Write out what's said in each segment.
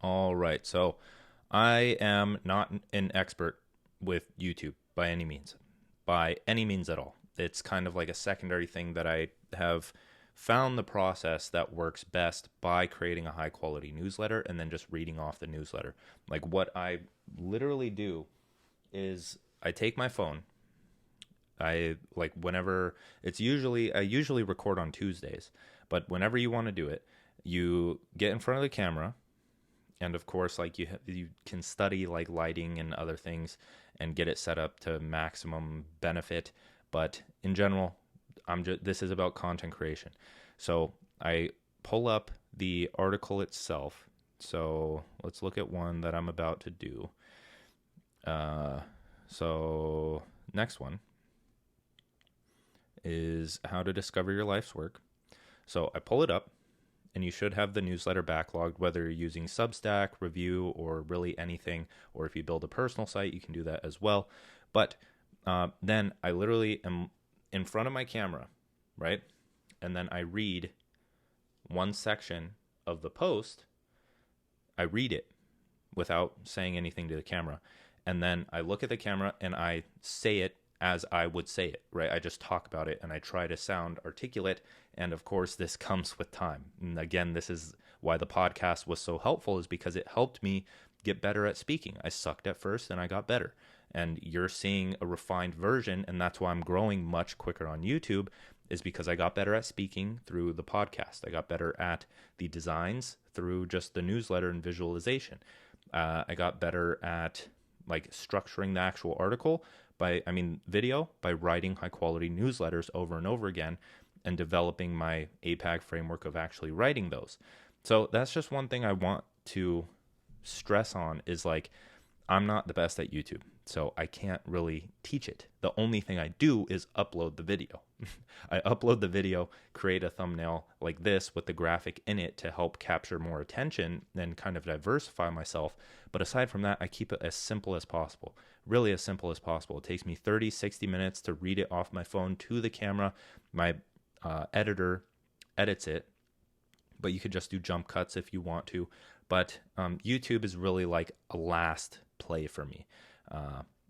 All right. So I am not an expert with YouTube by any means, by any means at all. It's kind of like a secondary thing that I have found the process that works best by creating a high quality newsletter and then just reading off the newsletter. Like what I literally do is I take my phone. I like whenever I usually record on Tuesdays, but whenever you want to do it, you get in front of the camera, and of course like you can study like lighting and other things and get it set up to maximum benefit, but in general this is about content creation. So I pull up the article itself. So let's look at one that I'm about to do. So next one is how to discover your life's work. So I pull it up, and you should have the newsletter backlogged, whether you're using Substack, Review, or really anything. Or if you build a personal site, you can do that as well. But then I literally am in front of my camera, right? And then I read one section of the post. I read it without saying anything to the camera. And then I look at the camera and I say it as I would say it, right? I just talk about it and I try to sound articulate. And of course, this comes with time. And again, this is why the podcast was so helpful, is because it helped me get better at speaking. I sucked at first and I got better. And you're seeing a refined version, and that's why I'm growing much quicker on YouTube, is because I got better at speaking through the podcast. I got better at the designs through just the newsletter and visualization. I got better at like structuring the actual article video by writing high quality newsletters over and over again and developing my APAG framework of actually writing those. So that's just one thing I want to stress on, is like, I'm not the best at YouTube, so I can't really teach it. The only thing I do is upload the video. I upload the video, create a thumbnail like this with the graphic in it to help capture more attention and kind of diversify myself. But aside from that, I keep it as simple as possible, really as simple as possible. It takes me 30, 60 minutes to read it off my phone to the camera. My editor edits it, but you could just do jump cuts if you want to. But YouTube is really like a last play for me.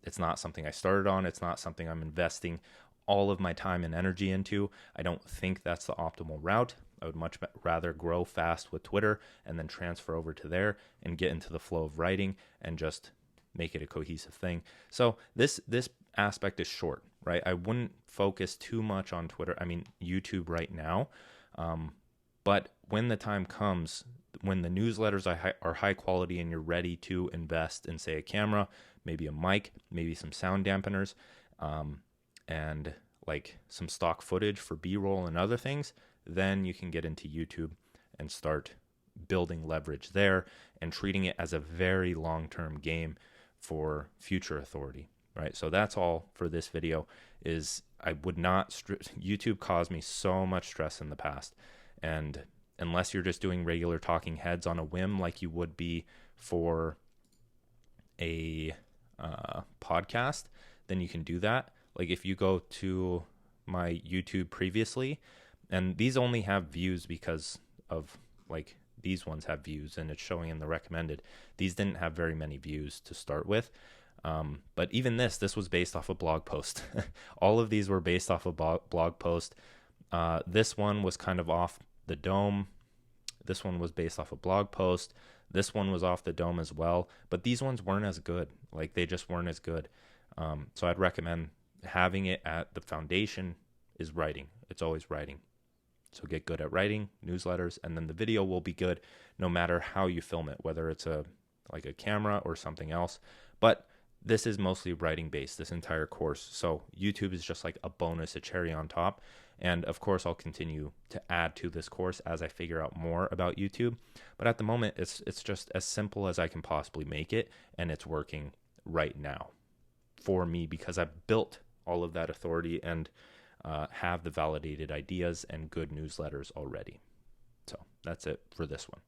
It's not something I started on. It's not something I'm investing all of my time and energy into. I don't think that's the optimal route. I would much rather grow fast with Twitter and then transfer over to there and get into the flow of writing and just make it a cohesive thing. So this aspect is short, right? I wouldn't focus too much on YouTube right now. But when the time comes, when the newsletters are high quality and you're ready to invest in, say, a camera, maybe a mic, maybe some sound dampeners, and like some stock footage for B-roll and other things, then you can get into YouTube and start building leverage there and treating it as a very long-term game for future authority, right? So that's all for this video. Is I would not YouTube caused me so much stress in the past, and unless you're just doing regular talking heads on a whim like you would be for a podcast, then you can do that. Like if you go to my YouTube previously, and these only have views because of like these ones have views and it's showing in the recommended. These didn't have very many views to start with. But even this was based off a blog post. All of these were based off a blog post. This one was kind of off the dome. This one was based off a blog post. This one was off the dome as well. But these ones weren't as good. Like they just weren't as good. So I'd recommend having it at the foundation is writing. It's always writing. So get good at writing newsletters, and then the video will be good no matter how you film it, whether it's like a camera or something else. But this is mostly writing based, this entire course. So YouTube is just like a bonus, a cherry on top. And of course, I'll continue to add to this course as I figure out more about YouTube. But at the moment, it's just as simple as I can possibly make it, and it's working right now for me because I've built all of that authority and have the validated ideas and good newsletters already. So that's it for this one.